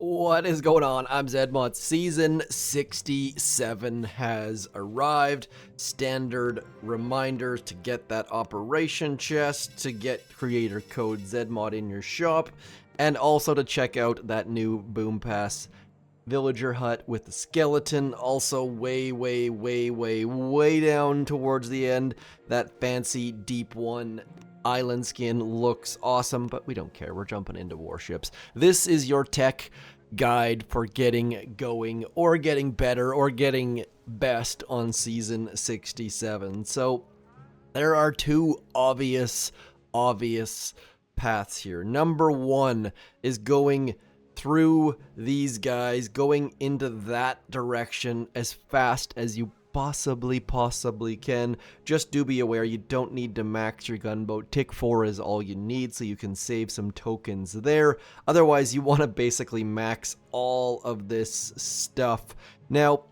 What is going on? I'm Zedmont. Season 67 has arrived. Standard reminders to get that operation chest, to get creator code Zedmod in your shop, and also to check out that new Boom Pass villager hut with the skeleton. Also way down towards the end, that fancy deep one island skin looks awesome, but we don't care. We're jumping into warships. This is your tech guide for getting going or getting better or getting best on season 67. So there are two obvious paths here. Number one is going through these guys, going into that direction as fast as you possibly can. Just do be aware you don't need to max your gunboat. Tick 4 is all you need, so you can save some tokens there. Otherwise, you want to basically max all of this stuff. Now,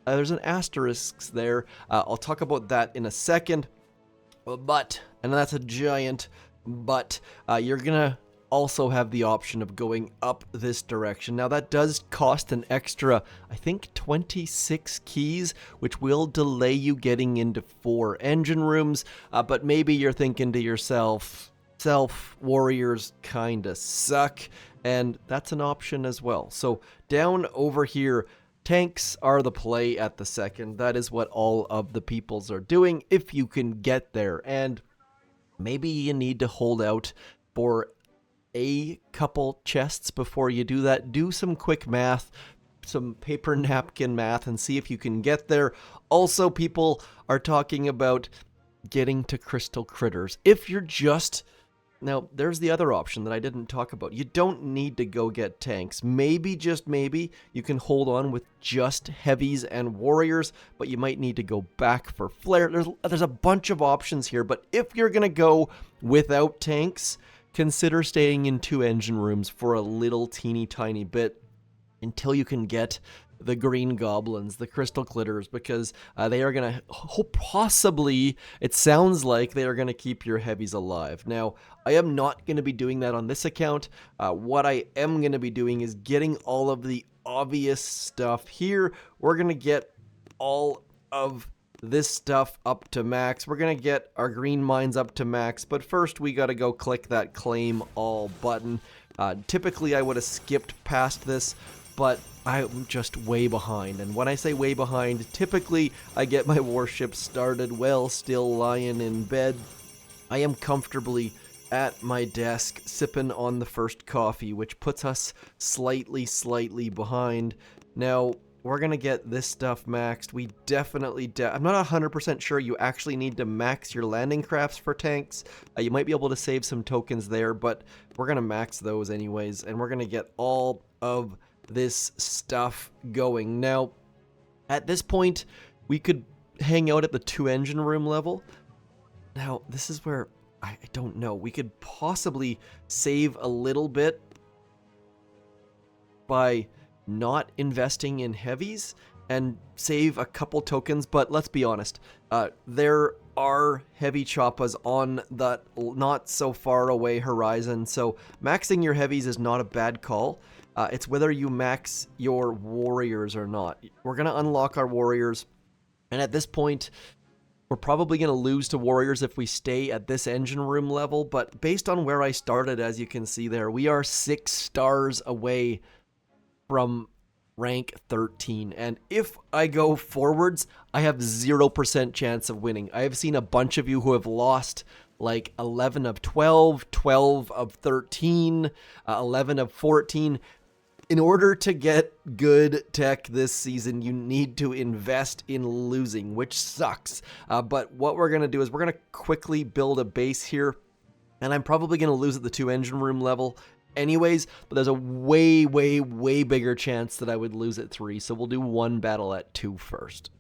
there's an asterisk there. I'll talk about that in a second. But, and that's a giant but, you're gonna also have the option of going up this direction. Now that does cost an extra, I think 26 keys, which will delay you getting into 4 engine rooms, but maybe you're thinking to yourself, warriors kinda suck, and that's an option as well. So down over here, tanks are the play at the second. That is what all of the peoples are doing if you can get there, and maybe you need to hold out for a couple chests before you do that. Do some quick math, some paper napkin math, and see if you can get there. Also, people are talking about getting to crystal critters. If you're just... Now, there's the other option that I didn't talk about. You don't need to go get tanks. Maybe, just maybe, you can hold on with just heavies and warriors, but you might need to go back for flare. There's a bunch of options here, but if you're going to go without tanks, consider staying in 2 engine rooms for a little teeny tiny bit until you can get the green goblins, the crystal clitters, because they are going to possibly, it sounds like they are going to keep your heavies alive. Now, I am not going to be doing that on this account. What I am going to be doing is getting all of the obvious stuff here. We're going to get all of this stuff up to max. We're gonna get our green mines up to max, but first we gotta go click that claim all button. Typically I would have skipped past this, but I'm just way behind, and when I say way behind, typically I get my warship started while still lying in bed. I am comfortably at my desk sipping on the first coffee, which puts us slightly behind. Now, we're going to get this stuff maxed. We definitely... I'm not 100% sure you actually need to max your landing crafts for tanks. You might be able to save some tokens there, but we're going to max those anyways, and we're going to get all of this stuff going. Now, at this point, we could hang out at the 2 engine room level. Now, this is where... I don't know. We could possibly save a little bit by not investing in heavies and save a couple tokens, but let's be honest, there are heavy choppas on that not so far away horizon, so maxing your heavies is not a bad call. It's whether you max your warriors or not. We're going to unlock our warriors, and at this point, we're probably going to lose to warriors if we stay at this engine room level, but based on where I started, as you can see there, we are 6 stars away from rank 13, and if I go forwards, I have 0% chance of winning. I have seen a bunch of you who have lost like 11 of 12, 12 of 13, 11 of 14. In order to get good tech this season, you need to invest in losing, which sucks. But what we're going to do is we're going to quickly build a base here, and I'm probably going to lose at the 2 engine room level anyways, but there's a way bigger chance that I would lose at 3, so we'll do 1 battle at 2 first.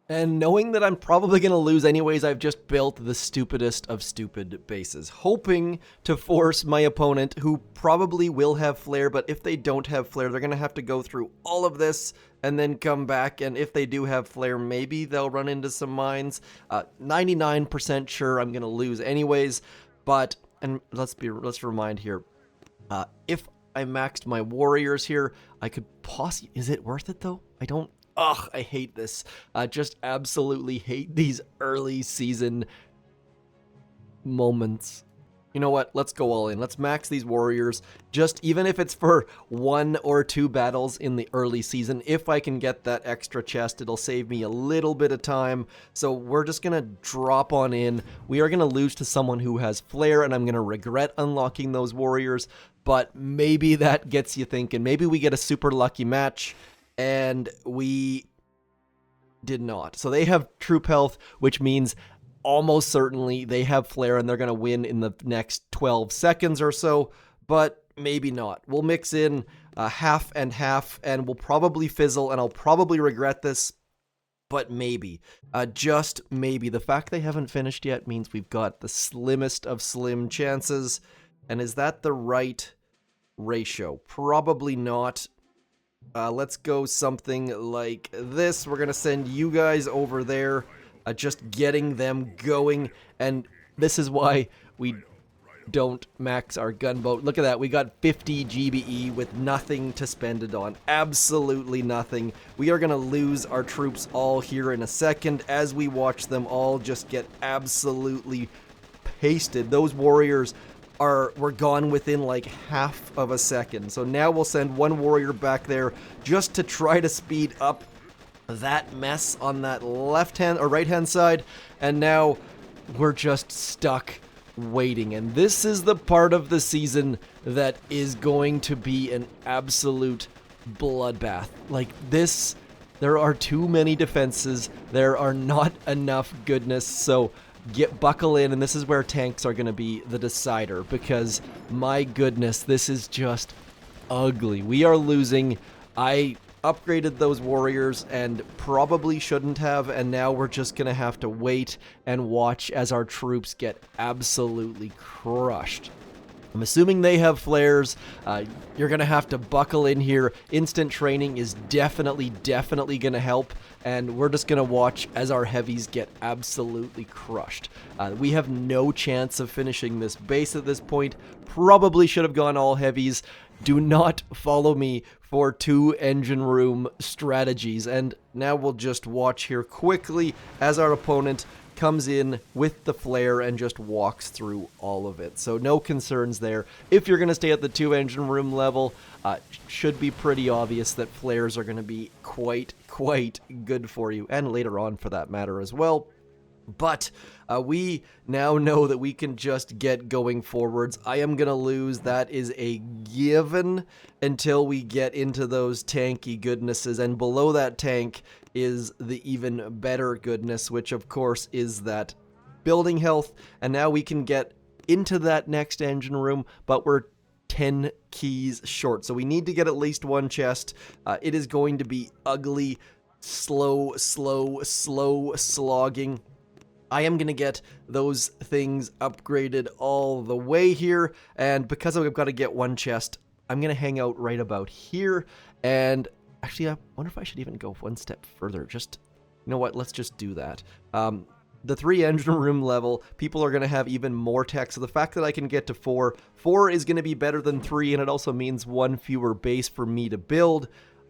And knowing that I'm probably going to lose anyways, I've just built the stupidest of stupid bases, hoping to force my opponent, who probably will have flare, but if they don't have flare, they're going to have to go through all of this and then come back, and if they do have flare, maybe they'll run into some mines. 99% sure I'm going to lose anyways, but, and let's remind here, if I maxed my warriors here. I could possibly... Is it worth it, though? I don't... Ugh, I hate this. Just absolutely hate these early season moments. You know what? Let's go all in. Let's max these warriors. Just even if it's for 1 or 2 battles in the early season, if I can get that extra chest, it'll save me a little bit of time. So we're just going to drop on in. We are going to lose to someone who has flare, and I'm going to regret unlocking those warriors. But maybe that gets you thinking. Maybe we get a super lucky match, and we did not. So they have troop health, which means almost certainly they have flare and they're going to win in the next 12 seconds or so, but maybe not. We'll mix in half and half, and we'll probably fizzle, and I'll probably regret this, but maybe. Just maybe. The fact they haven't finished yet means we've got the slimmest of slim chances, and is that the right ratio? Probably not. Let's go something like this. We're going to send you guys over there. Just getting them going, and this is why we don't max our gunboat. Look at that, we got 50 GBE with nothing to spend it on. Absolutely nothing. We are going to lose our troops all here in a second as we watch them all just get absolutely pasted. Those warriors were gone within like half of a second. So now we'll send one warrior back there just to try to speed up that mess on that left hand or right hand side, and now we're just stuck waiting. And this is the part of the season that is going to be an absolute bloodbath. Like this, there are too many defenses, there are not enough goodness, so buckle in, and this is where tanks are going to be the decider, because my goodness, this is just ugly. We are losing. I upgraded those warriors and probably shouldn't have, and now we're just gonna have to wait and watch as our troops get absolutely crushed. I'm assuming they have flares. You're gonna have to buckle in here. Instant training is definitely gonna help, and we're just gonna watch as our heavies get absolutely crushed. We have no chance of finishing this base at this point. Probably should have gone all heavies. Do not follow me for 2 engine room strategies. And now we'll just watch here quickly as our opponent comes in with the flare and just walks through all of it. So no concerns there. If you're going to stay at the 2 engine room level, should be pretty obvious that flares are going to be quite good for you, and later on for that matter as well. But we now know that we can just get going forwards. I am going to lose. That is a given until we get into those tanky goodnesses. And below that tank is the even better goodness, which of course is that building health. And now we can get into that next engine room, but we're 10 keys short. So we need to get at least 1 chest. It is going to be ugly, slow slogging. I am going to get those things upgraded all the way here, and because I've got to get 1 chest, I'm going to hang out right about here. And actually, I wonder if I should even go 1 step further. Just, you know what, let's just do that. The 3 engine room level, people are going to have even more tech, so the fact that I can get to 4 is going to be better than 3, and it also means 1 fewer base for me to build.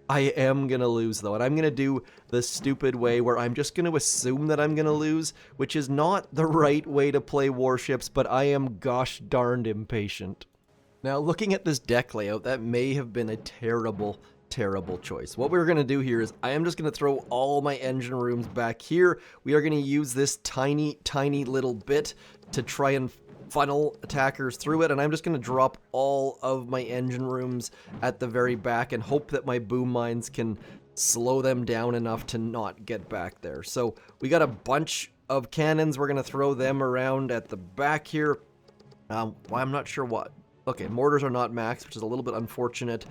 I am going to lose, though, and I'm going to do the stupid way where I'm just going to assume that I'm going to lose, which is not the right way to play warships, but I am gosh darned impatient. Now, looking at this deck layout, that may have been a terrible choice. What we're going to do here is I am just going to throw all my engine rooms back here. We are going to use this tiny little bit to try and funnel attackers through it, and I'm just going to drop all of my engine rooms at the very back and hope that my boom mines can slow them down enough to not get back there. So we got a bunch of cannons. We're going to throw them around at the back here. I'm not sure what. Okay, mortars are not maxed, which is a little bit unfortunate,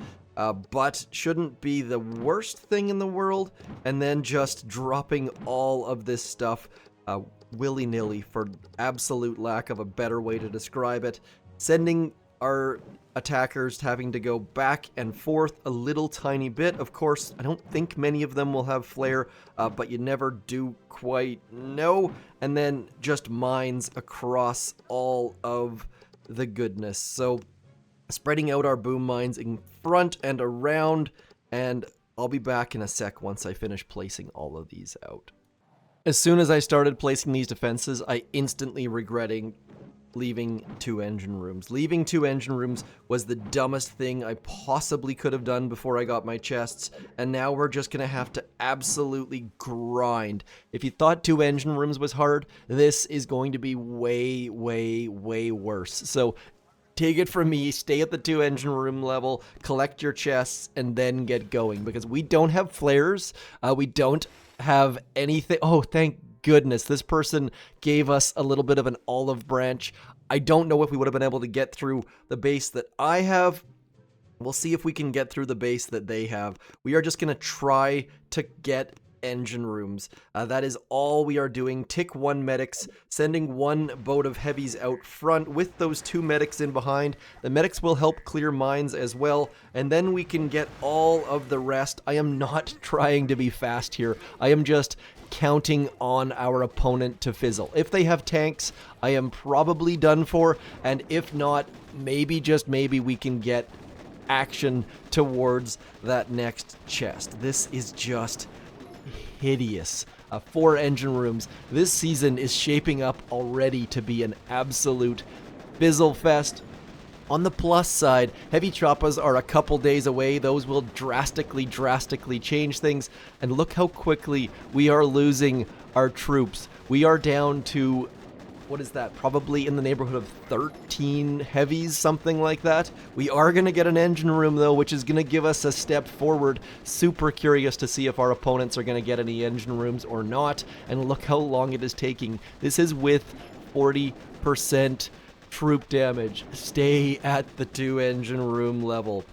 but shouldn't be the worst thing in the world. And then just dropping all of this stuff willy-nilly, for absolute lack of a better way to describe it, sending our attackers having to go back and forth a little tiny bit. Of course, I don't think many of them will have flare, but you never do quite know. And then just mines across all of the goodness. So spreading out our boom mines in front and around, and I'll be back in a sec once I finish placing all of these out. As soon as I started placing these defenses, I instantly regretting leaving 2 engine rooms. Leaving 2 engine rooms was the dumbest thing I possibly could have done before I got my chests, and now we're just gonna have to absolutely grind. If you thought 2 engine rooms was hard, this is going to be way, way, way worse. So take it from me, stay at the 2 engine room level, collect your chests, and then get going, because we don't have flares, we don't have anything. Oh, thank goodness, this person gave us a little bit of an olive branch. I don't know if we would have been able to get through the base that I have. We'll see if we can get through the base that they have. We are just going to try to get engine rooms. That is all we are doing. Tick 1 medics, sending 1 boat of heavies out front with those 2 medics in behind. The medics will help clear mines as well, and then we can get all of the rest. I am not trying to be fast here. I am just counting on our opponent to fizzle. If they have tanks, I am probably done for, and if not, maybe, just maybe, we can get action towards that next chest. This is just hideous. 4 engine rooms. This season is shaping up already to be an absolute fizzle fest. On the plus side, heavy Choppas are a couple days away. Those will drastically change things. And look how quickly we are losing our troops. We are down to, what is that? Probably in the neighborhood of 13 heavies, something like that. We are going to get an engine room, though, which is going to give us a step forward. Super curious to see if our opponents are going to get any engine rooms or not. And look how long it is taking. This is with 40% troop damage. Stay at the 2 engine room level.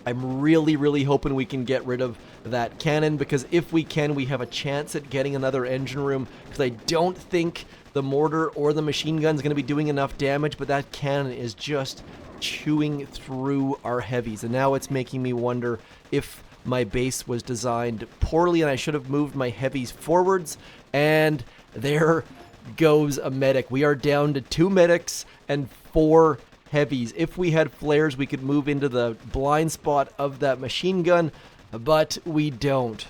I'm really hoping we can get rid of that cannon, because if we can, we have a chance at getting another engine room, because I don't think the mortar or the machine gun is going to be doing enough damage, but that cannon is just chewing through our heavies. And now it's making me wonder if my base was designed poorly and I should have moved my heavies forwards. And there goes a medic. We are down to 2 medics and 4 heavies. If we had flares, we could move into the blind spot of that machine gun, but we don't.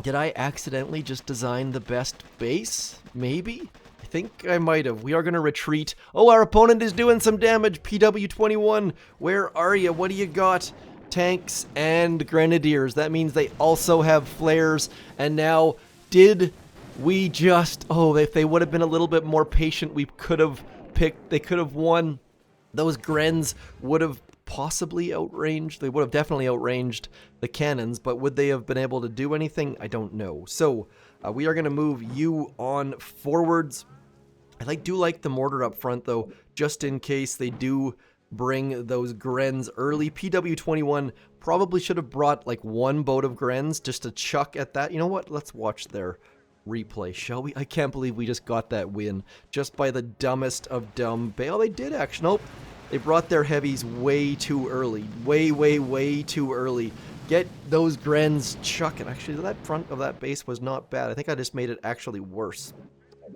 Did I accidentally just design the best base? Maybe? I think I might have. We are going to retreat. Oh, our opponent is doing some damage. PW21, where are you? What do you got? Tanks and grenadiers. That means they also have flares. And now, did we just... Oh, if they would have been a little bit more patient, we could have picked... They could have won. Those Grens would have possibly outranged. They would have definitely outranged the cannons, but would they have been able to do anything? I don't know. So, we are going to move you on forwards. I do like the mortar up front, though, just in case they do bring those Grens early. PW21 probably should have brought, like, 1 boat of Grens just to chuck at that. You know what? Let's watch their replay, shall we? I can't believe we just got that win just by the dumbest of dumb. Oh, they did actually. Nope. They brought their heavies way too early. Way too early. Get those Grens chucking. Actually, that front of that base was not bad. I think I just made it actually worse.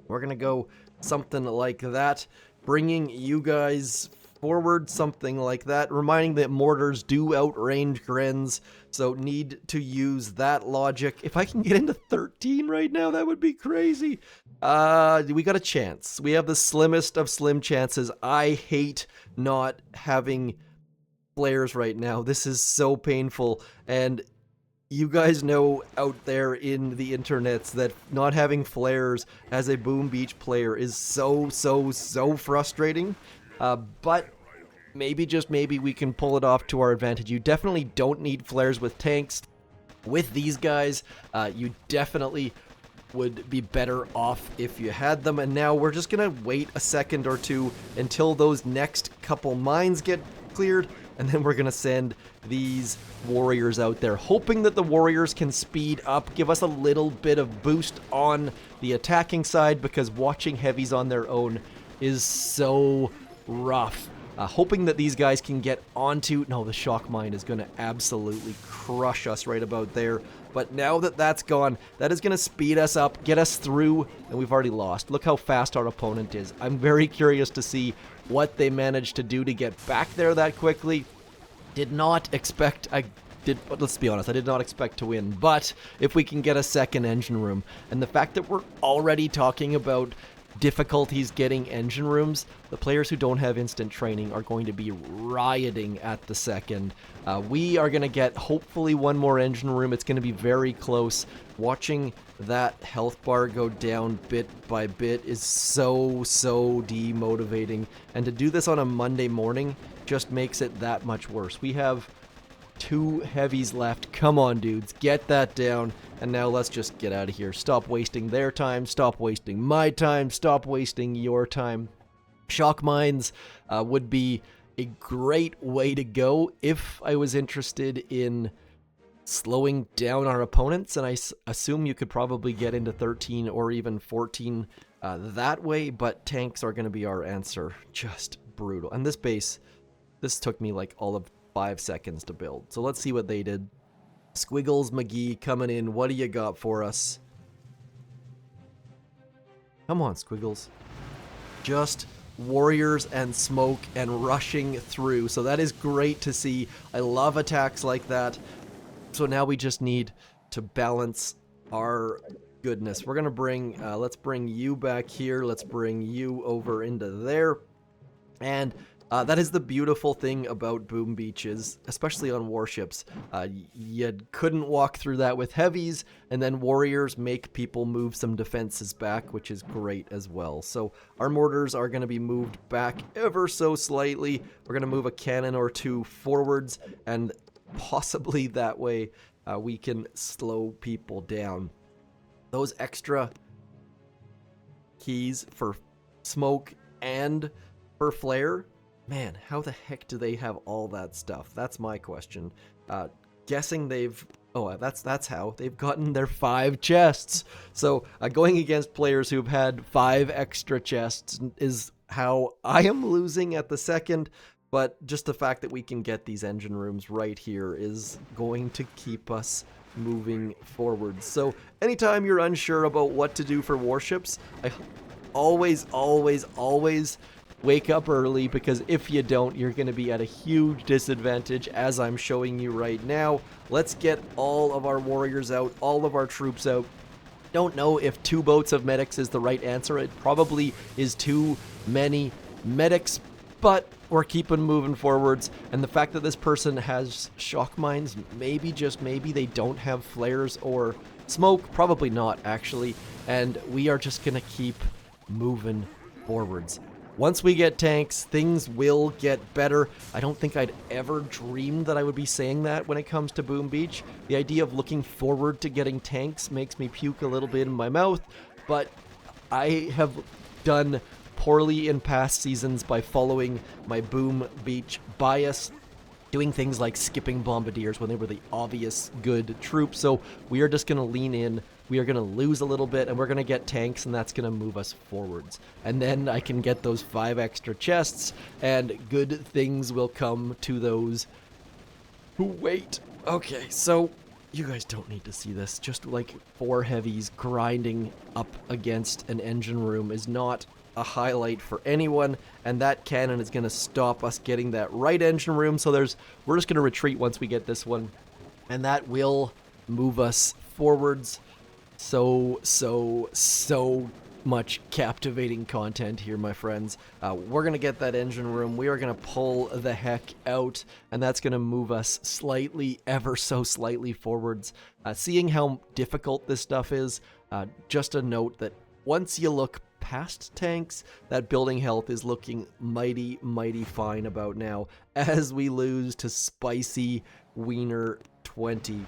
We're going to go something like that. Bringing you guys forward, something like that. Reminding that mortars do outrange Grens, so need to use that logic. If I can get into 13 right now, that would be crazy. We got a chance. We have the slimmest of slim chances. I hate not having flares right now. This is so painful, and you guys know out there in the internets that not having flares as a Boom Beach player is so frustrating. But maybe, just maybe, we can pull it off to our advantage. You definitely don't need flares with tanks. With these guys, you definitely would be better off if you had them. And now we're just going to wait a second or two until those next couple mines get cleared, and then we're going to send these warriors out there, hoping that the warriors can speed up, give us a little bit of boost on the attacking side, because watching heavies on their own is so rough. Hoping that these guys can get onto... No, the shock mine is going to absolutely crush us right about there. But now that that's gone, that is going to speed us up, get us through, and we've already lost. Look how fast our opponent is. I'm very curious to see what they managed to do to get back there that quickly. Did not expect, let's be honest, I did not expect to win, but if we can get a second engine room, and the fact that we're already talking about difficulties getting engine rooms, the players who don't have instant training are going to be rioting at the second. We are going to get hopefully one more engine room. It's going to be very close. Watching that health bar go down bit by bit is so demotivating, and to do this on a Monday morning just makes it that much worse. We have 2 heavies left. Come on, dudes, get that down. And now let's just get out of here. Stop wasting their time. Stop wasting my time. Stop wasting your time. Shock mines would be a great way to go if I was interested in slowing down our opponents. And I assume you could probably get into 13 or even 14 that way. But tanks are going to be our answer. Just brutal. And this base, this took me like all of 5 seconds to build. So let's see what they did. Squiggles McGee coming in. What do you got for us? Come on, Squiggles. Just warriors and smoke and rushing through. So that is great to see. I love attacks like that. So now we just need to balance our goodness. We're going to bring, let's bring you back here. Let's bring you over into there. And that is the beautiful thing about Boom Beaches, especially on warships. You couldn't walk through that with heavies, and then warriors make people move some defenses back, which is great as well. So our mortars are going to be moved back ever so slightly. We're going to move a cannon or 2 forwards, and possibly that way we can slow people down. Those extra keys for smoke and for flare, man, how the heck do they have all that stuff? That's my question. Guessing they've... Oh, that's how. They've gotten their 5 chests. So going against players who've had 5 extra chests is how I am losing at the second. But just the fact that we can get these engine rooms right here is going to keep us moving forward. So anytime you're unsure about what to do for warships, I always wake up early, because if you don't, you're going to be at a huge disadvantage, as I'm showing you right now. Let's get all of our warriors out, all of our troops out. Don't know if 2 boats of medics is the right answer. It probably is too many medics, but we're keeping moving forwards. And the fact that this person has shock mines, maybe, just maybe, they don't have flares or smoke. Probably not, actually. And we are just going to keep moving forwards. Once we get tanks, things will get better. I don't think I'd ever dreamed that I would be saying that when it comes to Boom Beach. The idea of looking forward to getting tanks makes me puke a little bit in my mouth, but I have done poorly in past seasons by following my Boom Beach bias, doing things like skipping bombardiers when they were the obvious good troop. So we are just going to lean in. We are going to lose a little bit, and we're going to get tanks, and that's going to move us forwards. And then I can get those 5 extra chests, and good things will come to those who wait. Okay, so you guys don't need to see this. Just like 4 heavies grinding up against an engine room is not a highlight for anyone, and that cannon is going to stop us getting that right engine room. So we're just going to retreat once we get this one, and that will move us forwards. So much captivating content here, my friends. We're going to get that engine room. We are going to pull the heck out, and that's going to move us slightly, ever so slightly forwards. Seeing how difficult this stuff is, just a note that once you look past tanks, that building health is looking mighty fine about now, as we lose to Spicy Wiener 20.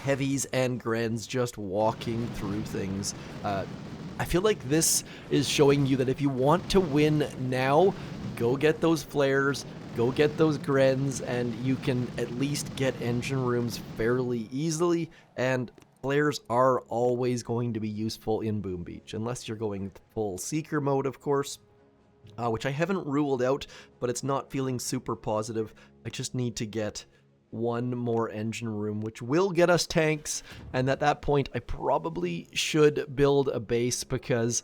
Heavies and Grens just walking through things. I feel like this is showing you that if you want to win now, go get those flares, go get those Grens, and you can at least get engine rooms fairly easily. And flares are always going to be useful in Boom Beach, unless you're going full Seeker mode, of course, which I haven't ruled out, but it's not feeling super positive. I just need to get one more engine room, which will get us tanks. And at that point, I probably should build a base, because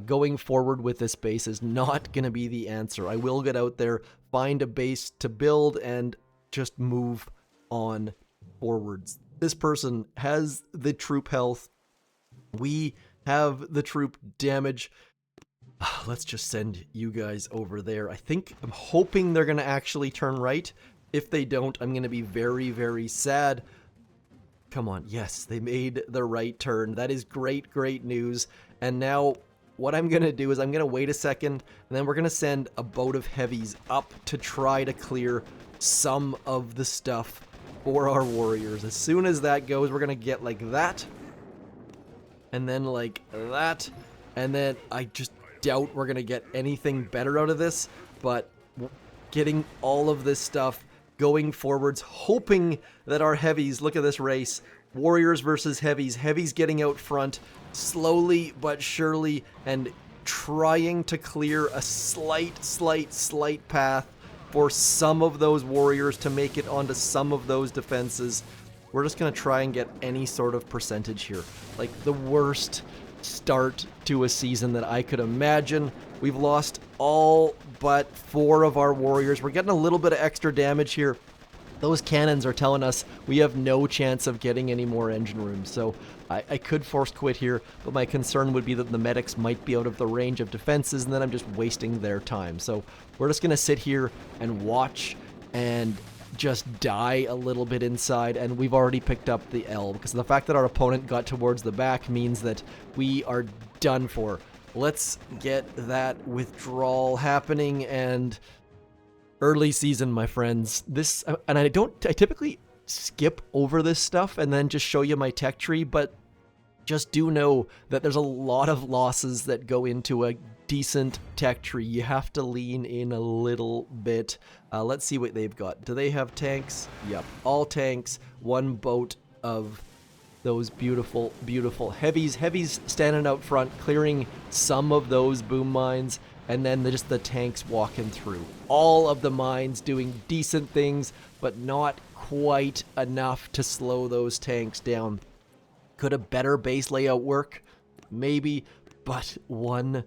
going forward with this base is not going to be the answer. I will get out there, find a base to build, and just move on forwards. This person has the troop health. We have the troop damage. Let's just send you guys over there. I'm hoping they're going to actually turn right. If they don't, I'm going to be very, very sad. Come on. Yes, they made the right turn. That is great, great news. And now what I'm going to do is I'm going to wait a second, and then we're going to send a boat of heavies up to try to clear some of the stuff for our warriors. As soon as that goes, we're going to get like that, and then like that, and then I just doubt we're going to get anything better out of this, but getting all of this stuff going forwards, hoping that our heavies, look at this race, warriors versus heavies, heavies getting out front slowly but surely, and trying to clear a slight path for some of those warriors to make it onto some of those defenses. We're just going to try and get any sort of percentage here. Like the worst start to a season that I could imagine. We've lost all but 4 of our warriors. We're getting a little bit of extra damage here. Those cannons are telling us we have no chance of getting any more engine rooms, so I could force quit here, but my concern would be that the medics might be out of the range of defenses, and then I'm just wasting their time. So we're just going to sit here and watch and just die a little bit inside, and we've already picked up the L, because the fact that our opponent got towards the back means that we are done for. Let's get that withdrawal happening, and early season, my friends. This, and I typically skip over this stuff and then just show you my tech tree, but just do know that there's a lot of losses that go into a decent tech tree. You have to lean in a little bit. Let's see what they've got. Do they have tanks? Yep, all tanks. One boat of those beautiful, beautiful heavies. Heavies standing out front, clearing some of those boom mines, and then just the tanks walking through. All of the mines doing decent things, but not quite enough to slow those tanks down. Could a better base layout work? Maybe, but one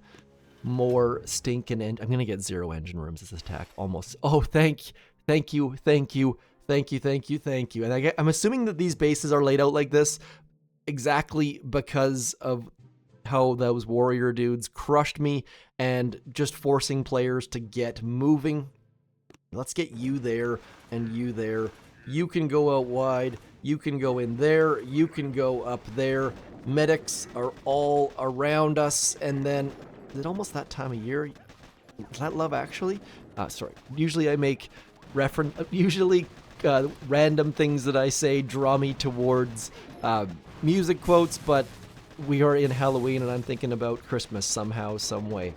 more stinking engine. I'm going to get 0 engine rooms as this attack, almost. Oh, thank you. And I'm assuming that these bases are laid out like this exactly because of how those warrior dudes crushed me and just forcing players to get moving. Let's get you there and you there. You can go out wide. You can go in there. You can go up there. Medics are all around us. And then, is it almost that time of year? Is that Love Actually? Sorry. Usually I make random things that I say draw me towards music quotes, but we are in Halloween and I'm thinking about Christmas somehow, some way.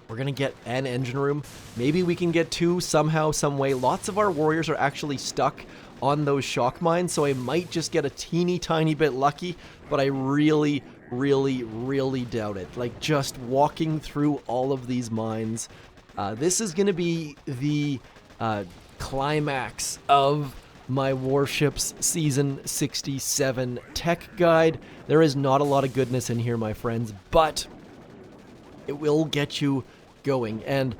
We're going to get an engine room. Maybe we can get 2 somehow, some way. Lots of our warriors are actually stuck on those shock mines, so I might just get a teeny tiny bit lucky, but I really doubt it. Like, just walking through all of these mines. This is going to be the climax of my Warships Season 67 tech guide. There is not a lot of goodness in here, my friends, but it will get you going. And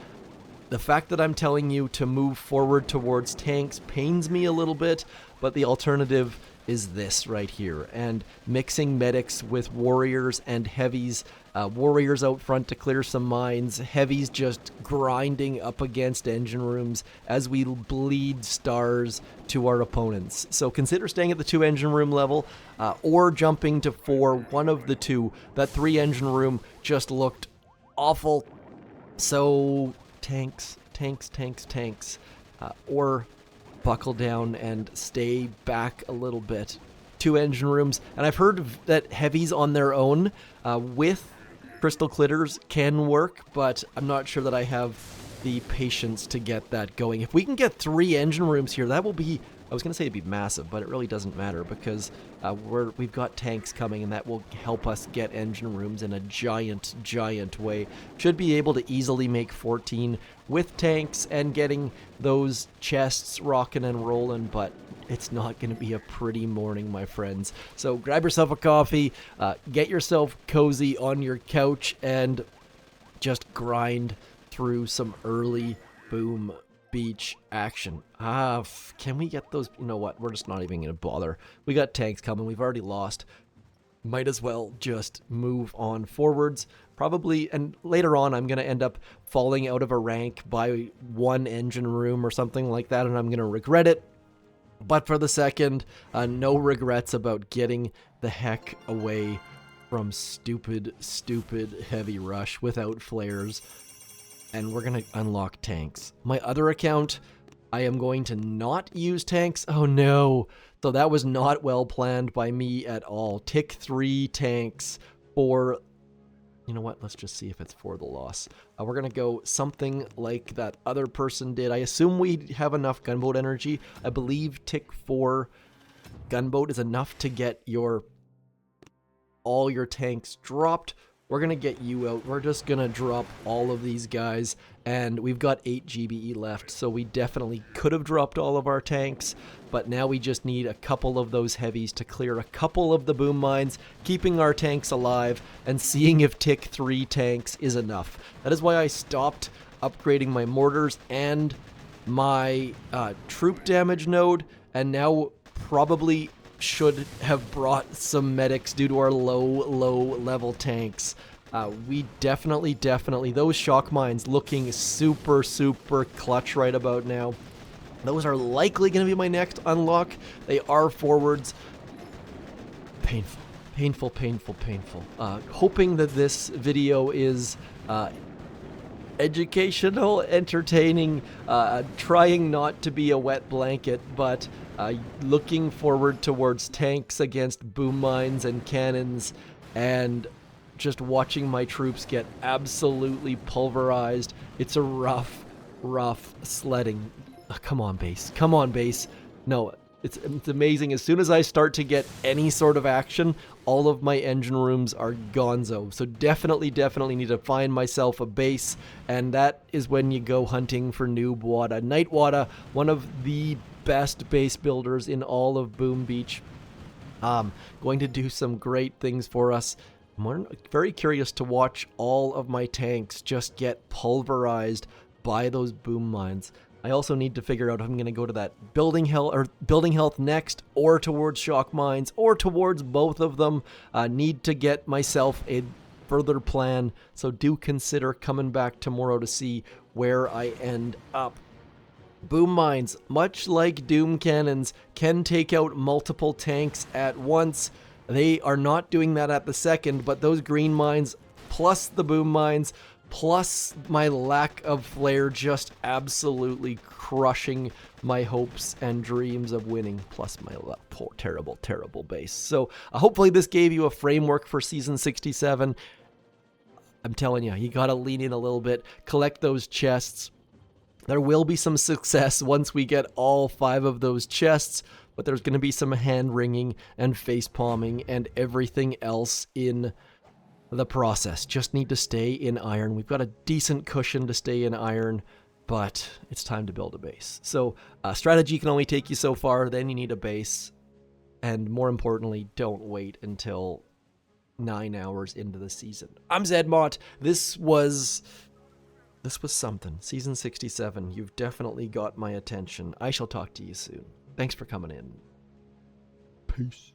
the fact that I'm telling you to move forward towards tanks pains me a little bit, but the alternative is this right here. And mixing medics with warriors and heavies, warriors out front to clear some mines, heavies just grinding up against engine rooms as we bleed stars to our opponents. So consider staying at the 2 engine room level or jumping to 4, one of the two. That 3 engine room just looked awful. So tanks, or buckle down and stay back a little bit. 2 engine rooms, and I've heard that heavies on their own with crystal clitters can work, but I'm not sure that I have the patience to get that going. If we can get 3 engine rooms here, that will be I was going to say it'd be massive, but it really doesn't matter because we've got tanks coming, and that will help us get engine rooms in a giant, giant way. Should be able to easily make 14 with tanks and getting those chests rocking and rolling, but it's not going to be a pretty morning, my friends. So grab yourself a coffee, get yourself cozy on your couch, and just grind through some early Boom Beach action. Can we get those? You know what? We're just not even going to bother. We got tanks coming. We've already lost. Might as well just move on forwards. Probably, and later on, I'm going to end up falling out of a rank by 1 engine room or something like that, and I'm going to regret it. But for the second, no regrets about getting the heck away from stupid, stupid heavy rush without flares. And we're going to unlock tanks. My other account, I am going to not use tanks. Oh no. So that was not well planned by me at all. Tick 3 tanks for, you know what? Let's just see if it's for the loss. We're going to go something like that other person did. I assume we have enough gunboat energy. I believe tick 4 gunboat is enough to get all your tanks dropped. We're going to get you out. We're just going to drop all of these guys, and we've got 8 GBE left, so we definitely could have dropped all of our tanks, but now we just need a couple of those heavies to clear a couple of the boom mines, keeping our tanks alive, and seeing if tick 3 tanks is enough. That is why I stopped upgrading my mortars and my troop damage node, and now probably should have brought some medics due to our low level tanks. We definitely, those shock mines looking super clutch right about now. Those are likely going to be my next unlock. They are forwards. Painful. Hoping that this video is educational, entertaining, trying not to be a wet blanket, but looking forward towards tanks against boom mines and cannons, and just watching my troops get absolutely pulverized. It's a rough sledding. Come on, base. No, it's amazing. As soon as I start to get any sort of action, all of my engine rooms are gonzo. So definitely need to find myself a base, and that is when you go hunting for Noob Wada. Night Wada, one of the best base builders in all of Boom Beach. Going to do some great things for us. I'm very curious to watch all of my tanks just get pulverized by those boom mines. I also need to figure out if I'm going to go to that building health next, or towards shock mines, or towards both of them. Need to get myself a further plan, so do consider coming back tomorrow to see where I end up. Boom mines, much like Doom cannons, can take out multiple tanks at once. They are not doing that at the second, but those green mines, plus the boom mines, plus my lack of flare, just absolutely crushing my hopes and dreams of winning, plus my poor, terrible base. So hopefully this gave you a framework for Season 67. I'm telling you gotta lean in a little bit, collect those chests. There will be some success once we get all 5 of those chests, but there's going to be some hand-wringing and face-palming and everything else in the process. Just need to stay in iron. We've got a decent cushion to stay in iron, but it's time to build a base. So strategy can only take you so far, then you need a base, and more importantly, don't wait until 9 hours into the season. I'm Zedmont. This was something. Season 67. You've definitely got my attention. I shall talk to you soon. Thanks for coming in. Peace.